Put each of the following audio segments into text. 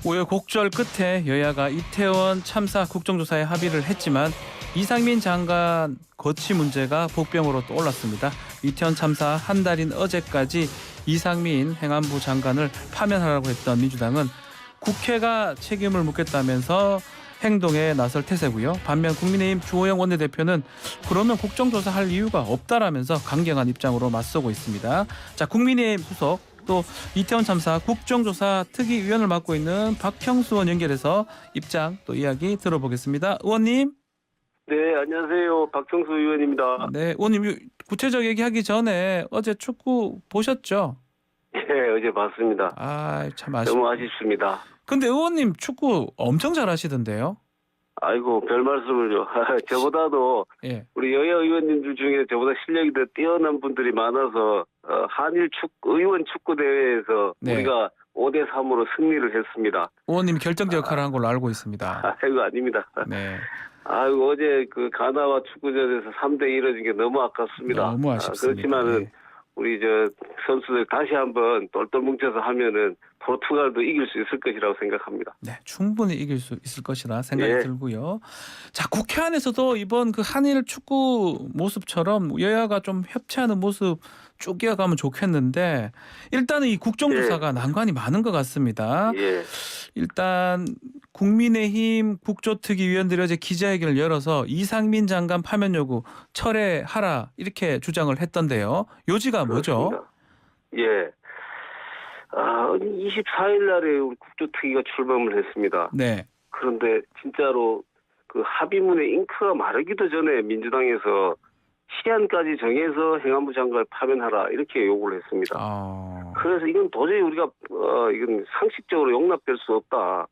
우여곡절 끝에 여야가 이태원 참사 국정조사에 합의를 했지만 이상민 장관 거취 문제가 복병으로 또 올랐습니다. 이태원 참사 한 달인 어제까지 이상민 행안부 장관을 파면하라고 했던 민주당은 국회가 책임을 묻겠다면서 행동에 나설 태세고요. 반면 국민의힘 주호영 원내대표는 그러면 국정조사 할 이유가 없다라면서 강경한 입장으로 맞서고 있습니다. 자, 국민의힘 소속 또 이태원 참사 국정조사 특위위원을 맡고 있는 박형수 의원 연결해서 입장 또 이야기 들어보겠습니다. 의원님. 네, 안녕하세요. 박형수 의원입니다. 네, 의원님 구체적 얘기하기 전에 어제 축구 보셨죠? 예, 어제 봤습니다. 참 아쉽네요. 너무 아쉽습니다. 근데 의원님 축구 엄청 잘하시던데요? 아이고, 별 말씀을요. 저보다도 예. 우리 여야 의원님들 중에 저보다 실력이 더 뛰어난 분들이 많아서 한일 의원 축구 대회에서 네. 우리가 5대3으로 승리를 했습니다. 의원님이 결정적 역할을 한 걸로 알고 있습니다. 아이고, 아닙니다. 네. 아이고, 어제 그 가나와 축구전에서 3대1 이어진 게 너무 아깝습니다. 너무 아쉽습니다. 그렇지만은 네. 우리 선수들 다시 한번 똘똘 뭉쳐서 하면은 포르투갈도 이길 수 있을 것이라고 생각합니다. 네, 충분히 이길 수 있을 것이라 생각이 예. 들고요. 자, 국회 안에서도 이번 그 한일 축구 모습처럼 여야가 좀 협치하는 모습 쭉 이어가면 좋겠는데 일단은 이 국정조사가 난관이 많은 것 같습니다. 예. 일단 국민의힘 국조특위위원들이 어제 기자회견을 열어서 이상민 장관 파면 요구 철회하라 이렇게 주장을 했던데요. 요지가 뭐죠? 그렇습니다. 예. 24일 날에 우리 국조특위가 출범을 했습니다. 네. 그런데 진짜로 그 합의문에 잉크가 마르기도 전에 민주당에서 시한까지 정해서 행안부 장관을 파면하라 이렇게 요구를 했습니다. 그래서 이건 도저히 우리가 이건 상식적으로 용납될 수 없다.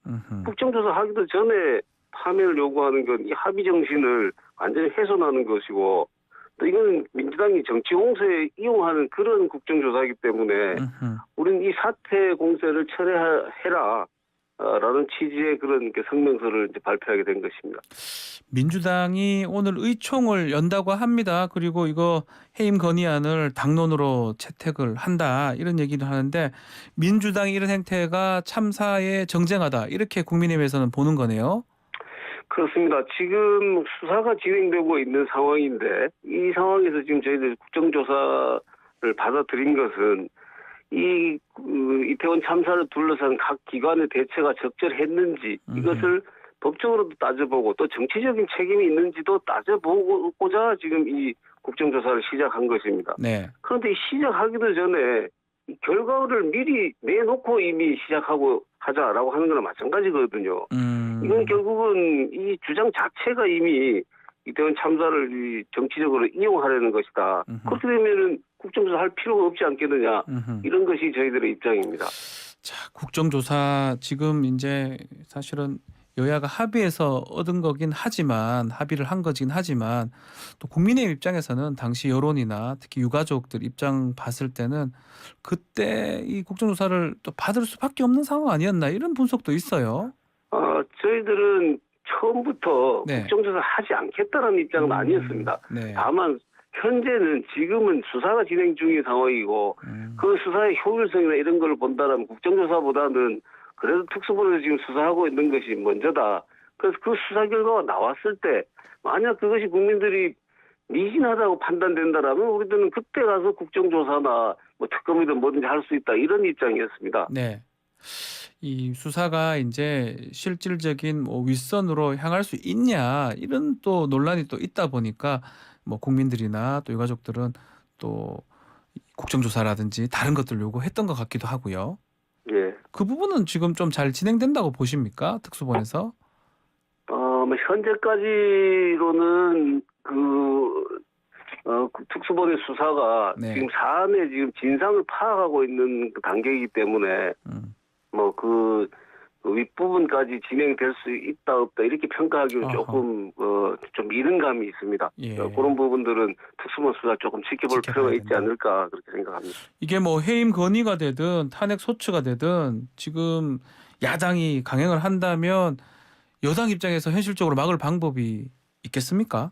국정조사 하기도 전에 파면을 요구하는 건 이 합의 정신을 완전히 훼손하는 것이고 또 이건 민주당이 정치 공세에 이용하는 그런 국정조사이기 때문에 우리는 이 사태 공세를 철회해라 라는 취지의 그런 성명서를 이제 발표하게 된 것입니다. 민주당이 오늘 의총을 연다고 합니다. 그리고 이거 해임 건의안을 당론으로 채택을 한다 이런 얘기를 하는데 민주당의 이런 행태가 참사에 정쟁하다 이렇게 국민의힘에서는 보는 거네요. 그렇습니다. 지금 수사가 진행되고 있는 상황인데 이 상황에서 지금 저희들이 국정조사를 받아들인 것은 이 이태원 참사를 둘러싼 각 기관의 대처가 적절했는지 이것을 법적으로도 따져보고 또 정치적인 책임이 있는지도 따져보고자 지금 이 국정조사를 시작한 것입니다. 네. 그런데 시작하기도 전에 이 결과를 미리 내놓고 이미 시작하고 하자라고 하는 거나 마찬가지거든요. 이건 결국은 이 주장 자체가 이미 이태원 참사를 정치적으로 이용하려는 것이다. 그렇게 되면은 국정조사 할 필요가 없지 않겠느냐. 이런 것이 저희들의 입장입니다. 자, 국정조사 지금 이제 사실은 여야가 합의해서 얻은 거긴 하지만 합의를 한 거긴 하지만 또 국민의힘 입장에서는 당시 여론이나 특히 유가족들 입장 봤을 때는 그때 이 국정조사를 또 받을 수밖에 없는 상황 아니었나 이런 분석도 있어요. 저희들은 처음부터 네. 국정조사 하지 않겠다는 입장은 아니었습니다. 네. 다만 현재는 지금은 수사가 진행 중인 상황이고 그 수사의 효율성이나 이런 걸 본다면 국정조사보다는 그래도 특수본에서 지금 수사하고 있는 것이 먼저다. 그래서 그 수사 결과가 나왔을 때 만약 그것이 국민들이 미진하다고 판단된다라면 우리들은 그때 가서 국정조사나 뭐 특검이든 뭐든지 할 수 있다 이런 입장이었습니다. 네. 이 수사가 이제 실질적인 윗선으로 향할 수 있냐 이런 또 논란이 또 있다 보니까 뭐 국민들이나 또 유가족들은 또 국정조사라든지 다른 것들 요구했던 것 같기도 하고요. 예. 그 부분은 지금 좀 잘 진행된다고 보십니까? 특수본에서? 뭐 현재까지로는 특수본의 수사가 네. 지금 사안의 지금 진상을 파악하고 있는 그 단계이기 때문에 뭐 그 윗부분까지 진행될 수 있다 없다 이렇게 평가하기는 조금 좀 이른 감이 있습니다. 예. 그런 부분들은 특수본 수사 조금 지켜볼 필요가 있지 된다. 않을까 그렇게 생각합니다. 이게 뭐 해임 건의가 되든 탄핵 소추가 되든 지금 야당이 강행을 한다면 여당 입장에서 현실적으로 막을 방법이 있겠습니까?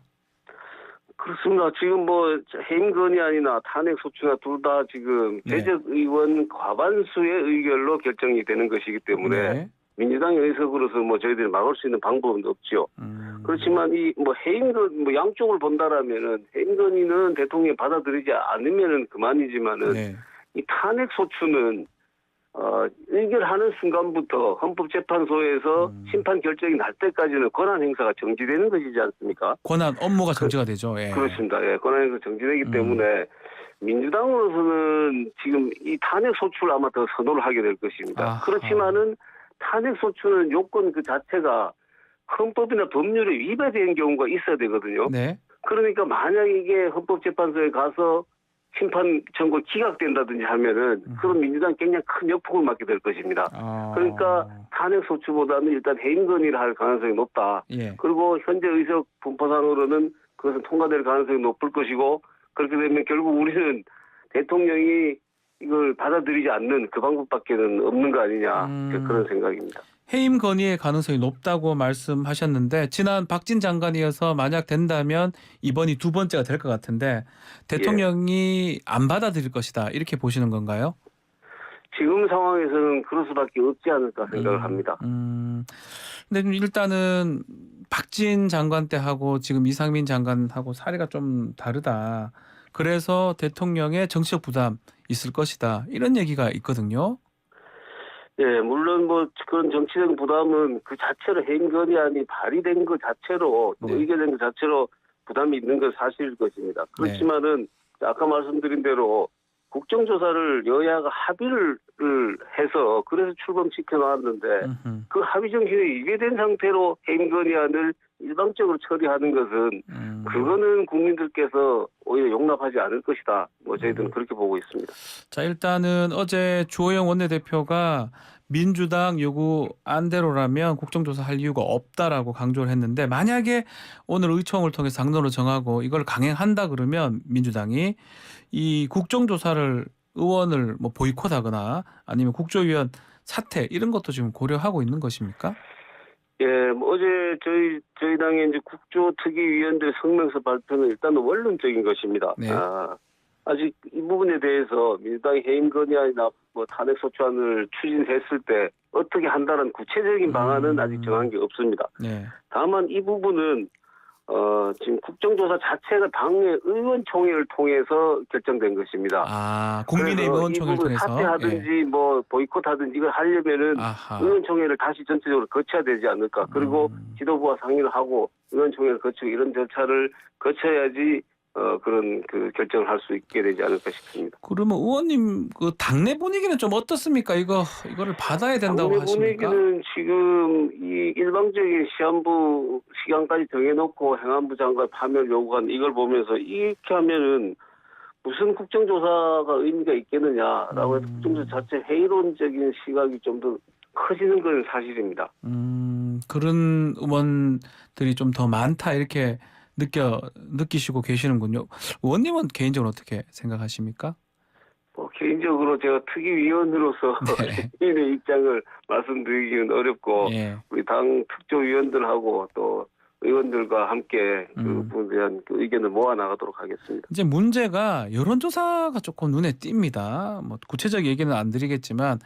그렇습니다. 지금 뭐 해임 건의안이나 탄핵 소추나 둘 다 지금 네. 제적 의원 과반수의 의결로 결정이 되는 것이기 때문에 네. 민주당의 의석으로서 뭐 저희들이 막을 수 있는 방법은 없죠. 그렇지만 이 뭐 해임건 뭐 양쪽을 본다라면은 해임 건의는 대통령이 받아들이지 않으면은 그만이지만은 네. 이 탄핵 소추는 의결하는 순간부터 헌법재판소에서 심판 결정이 날 때까지는 권한 행사가 정지되는 것이지 않습니까? 권한 업무가 정지가 되죠. 예. 그렇습니다. 예, 권한 행사 정지되기 때문에 민주당으로서는 지금 이 탄핵 소추를 아마 더 선호를 하게 될 것입니다. 아하. 그렇지만은 탄핵 소추는 요건 그 자체가 헌법이나 법률에 위배된 경우가 있어야 되거든요. 네. 그러니까 만약 이게 헌법재판소에 가서 심판 청구 기각된다든지 하면은 그런 민주당 굉장히 큰 역풍을 맞게 될 것입니다. 그러니까 탄핵 소추보다는 일단 해임 건의를 할 가능성이 높다. 예. 그리고 현재 의석 분포상으로는 그것은 통과될 가능성이 높을 것이고 그렇게 되면 결국 우리는 대통령이 이걸 받아들이지 않는 그 방법밖에는 없는 거 아니냐 그런 생각입니다. 해임 건의의 가능성이 높다고 말씀하셨는데 지난 박진 장관이어서 만약 된다면 이번이 두 번째가 될 것 같은데 대통령이 안 받아들일 것이다 이렇게 보시는 건가요? 지금 상황에서는 그럴 수밖에 없지 않을까 생각을 합니다. 근데 일단은 박진 장관 때하고 지금 이상민 장관하고 사례가 좀 다르다. 그래서 대통령의 정치적 부담 있을 것이다. 이런 얘기가 있거든요. 예, 물론 뭐 그런 정치적 부담은 그 자체로 해임 건의안이 발의된 것 자체로 또 네. 의결된 것 자체로 부담이 있는 건 사실일 것입니다. 그렇지만은 아까 말씀드린 대로 국정조사를 여야가 합의를 해서 그래서 출범시켜 놨는데 그 합의 정신에 위배된 상태로 해임 건의안을 일방적으로 처리하는 것은 그거는 국민들께서 오히려 용납하지 않을 것이다. 뭐 저희들은 그렇게 보고 있습니다. 자, 일단은 어제 주호영 원내대표가 민주당 요구 안대로라면 국정조사 할 이유가 없다라고 강조를 했는데 만약에 오늘 의총을 통해서 당론을 정하고 이걸 강행한다 그러면 민주당이 이 국정조사를 의원을 뭐 보이콧하거나 아니면 국조위원 사퇴 이런 것도 지금 고려하고 있는 것입니까? 예, 뭐 어제 저희 당의 이제 국조특위위원들 성명서 발표는 일단은 원론적인 것입니다. 네. 아직 이 부분에 대해서 민주당이 해임 건의안이나 뭐 탄핵 소추안을 추진했을 때 어떻게 한다는 구체적인 방안은 아직 정한 게 없습니다. 네. 다만 이 부분은 지금 국정조사 자체가 당의 의원총회를 통해서 결정된 것입니다. 아, 국민의힘 의원총회를 이 부분 통해서 사퇴하든지 뭐 보이콧하든지 이걸 하려면은 아하. 의원총회를 다시 전체적으로 거쳐야 되지 않을까. 그리고 지도부와 상의를 하고 의원총회를 거치고 이런 절차를 거쳐야지 그런 그 결정을 할 수 있게 되지 않을까 싶습니다. 그러면 의원님 그 당내 분위기는 좀 어떻습니까? 이거를 받아야 된다고 당내 하십니까? 분위기는 지금 이 일방적인 시한부 시간까지 정해놓고 행안부 장관 파면 요구한 이걸 보면서 이렇게 하면은 무슨 국정조사가 의미가 있겠느냐라고 해서 국정조사 자체 회의론적인 시각이 좀 더 커지는 건 사실입니다. 그런 의원들이 좀 더 많다 이렇게 느끼시고 계시는군요. 의원님은 개인적으로 어떻게 생각하십니까? 개인적으로 제가 특위위원으로서 네. 개인의 입장을 말씀드리기는 어렵고 예. 우리 당 특조위원들하고 또 의원들과 함께 그 부분에 대한 그 의견을 모아 나가도록 하겠습니다. 이제 문제가 여론조사가 조금 눈에 띕니다. 뭐 구체적 얘기는 안 드리겠지만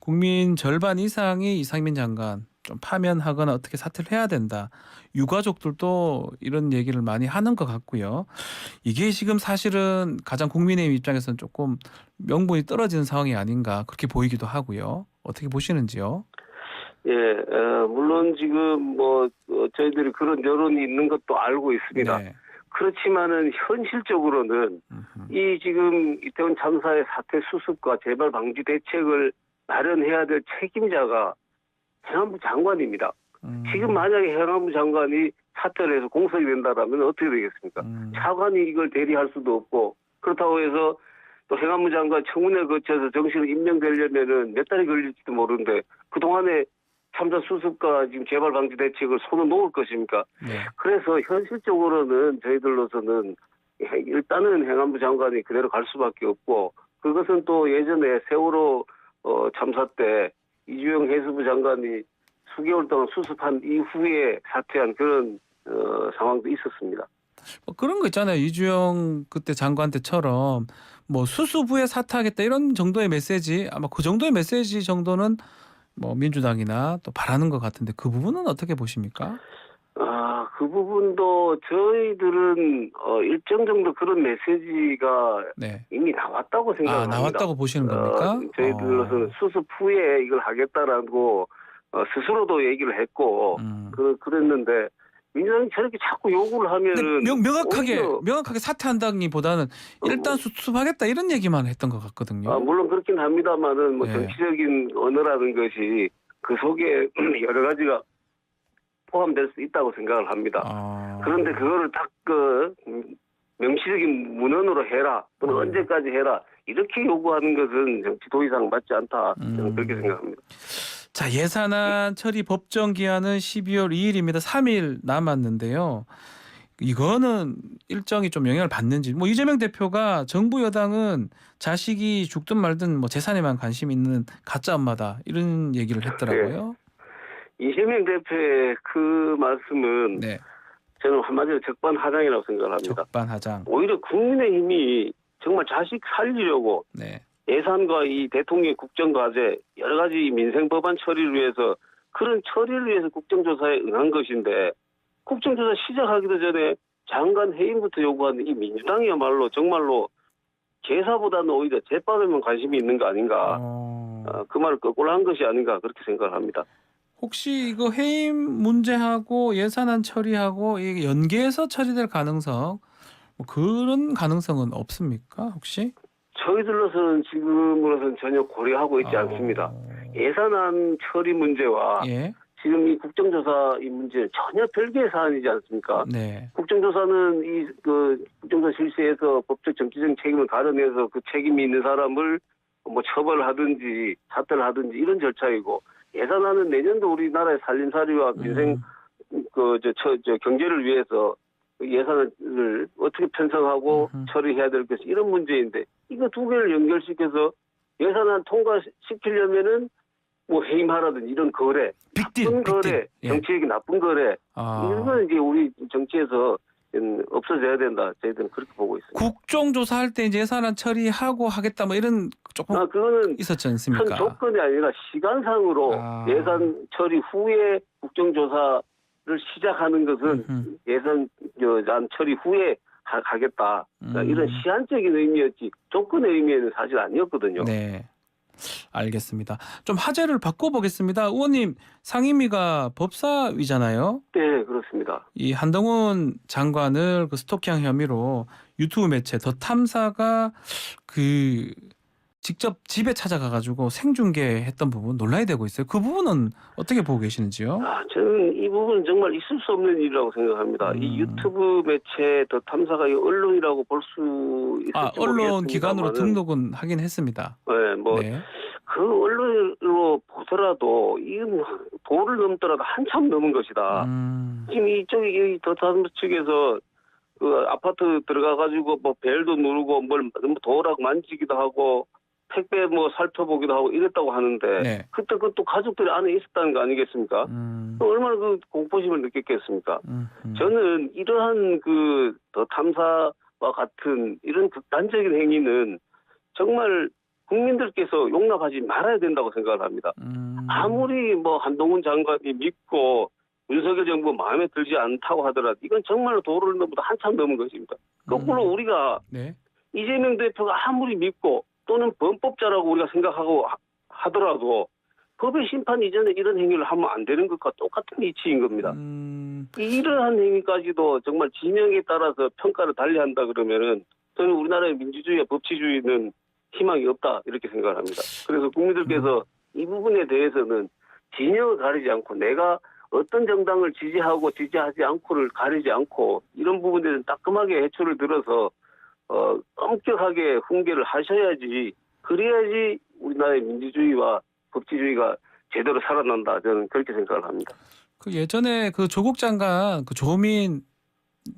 국민 절반 이상이 이상민 장관 좀 파면하거나 어떻게 사퇴를 해야 된다. 유가족들도 이런 얘기를 많이 하는 것 같고요. 이게 지금 사실은 가장 국민의힘 입장에서는 조금 명분이 떨어지는 상황이 아닌가 그렇게 보이기도 하고요. 어떻게 보시는지요? 예, 물론 지금 뭐 저희들이 그런 여론이 있는 것도 알고 있습니다. 네. 그렇지만은 현실적으로는 이 지금 이태원 참사의 사태 수습과 재발 방지 대책을 마련해야 될 책임자가 행안부 장관입니다. 지금 만약에 행안부 장관이 사퇴를 해서 공석이 된다라면 어떻게 되겠습니까? 차관이 이걸 대리할 수도 없고 그렇다고 해서 또 행안부 장관 청문회 거쳐서 정식으로 임명되려면은 몇 달이 걸릴지도 모르는데 그동안에 참사 수습과 지금 재발 방지 대책을 손을 놓을 것입니까? 네. 그래서 현실적으로는 저희들로서는 일단은 행안부 장관이 그대로 갈 수밖에 없고 그것은 또 예전에 세월호 참사 때 이주영 해수부 장관이 수개월 동안 수습한 이후에 사퇴한 그런 상황도 있었습니다. 뭐 그런 거 있잖아요. 이주영 그때 장관 때처럼 뭐 수습 후에 사퇴하겠다 이런 정도의 메시지 아마 그 정도의 메시지 정도는 뭐 민주당이나 또 바라는 것 같은데 그 부분은 어떻게 보십니까? 그 부분도 저희들은 일정 정도 그런 메시지가 네. 이미 나왔다고 생각을 합니다. 나왔다고 보시는 겁니까? 저희들로서는 수습 후에 이걸 하겠다라고 스스로도 얘기를 했고 그랬는데 민주당이 저렇게 자꾸 요구를 하면은 명확하게 사퇴한다기보다는 일단 수습하겠다 이런 얘기만 했던 것 같거든요. 물론 그렇긴 합니다만은 뭐 네. 정치적인 언어라는 것이 그 속에 여러 가지가 포함될 수 있다고 생각을 합니다. 그런데 그거를 딱 명시적인 문헌으로 해라 또는 언제까지 해라 이렇게 요구하는 것은 정치 도의상 맞지 않다 저는 그렇게 생각합니다. 자, 예산안 처리 법정 기한은 12월 2일입니다. 3일 남았는데요. 이거는 일정이 좀 영향을 받는지. 뭐 이재명 대표가 정부 여당은 자식이 죽든 말든 뭐 재산에만 관심 있는 가짜 엄마다 이런 얘기를 했더라고요. 네. 이재명 대표의 그 말씀은 네. 저는 한마디로 적반하장이라고 생각을 합니다. 적반하장. 오히려 국민의힘이 정말 자식 살리려고 네. 예산과 이 대통령의 국정과제 여러 가지 민생 법안 처리를 위해서 그런 처리를 위해서 국정조사에 응한 것인데 국정조사 시작하기도 전에 장관 해임부터 요구하는 이 민주당이야말로 정말로 제사보다는 오히려 재판에만 관심이 있는 거 아닌가. 그 말을 거꾸로 한 것이 아닌가 그렇게 생각을 합니다. 혹시 이거 해임 문제하고 예산안 처리하고 이게 연계해서 처리될 가능성 뭐 그런 가능성은 없습니까 혹시? 저희들로서는 지금으로서는 전혀 고려하고 있지 않습니다. 예산안 처리 문제와 지금 이 국정조사 이 문제 전혀 별개의 사안이지 않습니까? 네. 국정조사는 이 국정조사 실시해서 법적 정치적 책임을 가려내서 그 책임이 있는 사람을 뭐 처벌하든지 사퇴를 하든지 이런 절차이고 예산안은 내년도 우리나라의 살림살이와 민생 경제를 위해서 예산을 어떻게 편성하고 처리해야 될 것이 이런 문제인데 이거 두 개를 연결시켜서 예산안 통과시키려면은 뭐 해임하라든지 이런 거래, 나쁜 거래, 정치적인 나쁜 거래 이건 이제 우리 정치에서 없어져야 된다. 저희들은 그렇게 보고 있습니다. 국정조사할 때 이제 예산안 처리하고 하겠다 뭐 이런 조금 그거는 있었지 않습니까? 큰 조건이 아니라 시간상으로 예산 처리 후에 국정조사를 시작하는 것은 예산 처리 후에 하겠다. 이런 시한적인 의미였지 조건의 의미에는 사실 아니었거든요. 네. 알겠습니다. 좀 화제를 바꿔보겠습니다. 의원님 상임위가 법사위잖아요. 네, 그렇습니다. 이 한동훈 장관을 그 스토킹 혐의로 유튜브 매체 더 탐사가 직접 집에 찾아가가지고 생중계했던 부분 논란이 되고 있어요. 그 부분은 어떻게 보고 계시는지요? 저는 이 부분은 정말 있을 수 없는 일이라고 생각합니다. 이 유튜브 매체 더 탐사가 언론이라고 볼 수 있을지 언론 기관으로 등록은 하긴 했습니다. 네, 그 언론으로 보더라도 이건 도를 넘더라도 한참 넘은 것이다. 지금 이쪽이 더 탐사 측에서 그 아파트 들어가가지고 뭐 벨도 누르고 뭘 도라고 만지기도 하고. 택배 뭐 살펴보기도 하고 이랬다고 하는데 그때 그것도 가족들이 안에 있었다는 거 아니겠습니까? 얼마나 그 공포심을 느꼈겠습니까? 저는 이러한 더 탐사와 같은 이런 극단적인 행위는 정말 국민들께서 용납하지 말아야 된다고 생각을 합니다. 아무리 뭐 한동훈 장관이 믿고 윤석열 정부 마음에 들지 않다고 하더라도 이건 정말로 도를 넘보다 한참 넘은 것입니다. 거꾸로 우리가 이재명 대표가 아무리 믿고 또는 범법자라고 우리가 생각하고 하더라도 법의 심판 이전에 이런 행위를 하면 안 되는 것과 똑같은 이치인 겁니다. 이러한 행위까지도 정말 진영에 따라서 평가를 달리한다 그러면은 저는 우리나라의 민주주의와 법치주의는 희망이 없다 이렇게 생각을 합니다. 그래서 국민들께서 이 부분에 대해서는 진영을 가리지 않고 내가 어떤 정당을 지지하고 지지하지 않고를 가리지 않고 이런 부분들은 따끔하게 해초를 들어서 엄격하게 훈계를 하셔야지 그래야지 우리나라의 민주주의와 법치주의가 제대로 살아난다 저는 그렇게 생각을 합니다. 그 예전에 그 조국 장관 그 조민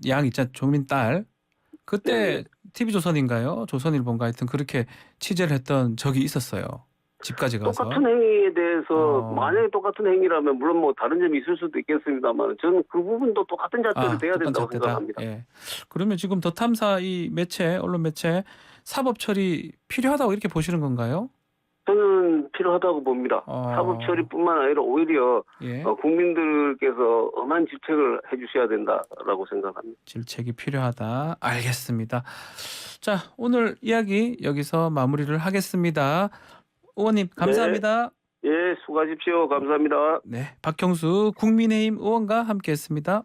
양 있잖아요. 조민 딸 그때 TV조선인가요? 조선일보인가 하여튼 그렇게 취재를 했던 적이 있었어요. 집까지 가서. 똑같은 행위에 대해서 만약에 똑같은 행위라면 물론 뭐 다른 점이 있을 수도 있겠습니다만 저는 그 부분도 똑같은 잣대로 돼야 된다고 생각합니다. 그러면 지금 더 탐사 이 매체 언론 매체 사법 처리 필요하다고 이렇게 보시는 건가요? 저는 필요하다고 봅니다. 사법 처리뿐만 아니라 오히려 예. 국민들께서 엄한 질책을 해주셔야 된다라고 생각합니다. 질책이 필요하다. 알겠습니다. 자, 오늘 이야기 여기서 마무리를 하겠습니다. 의원님 감사합니다. 예, 수고하십시오. 감사합니다. 네, 박형수 국민의힘 의원과 함께했습니다.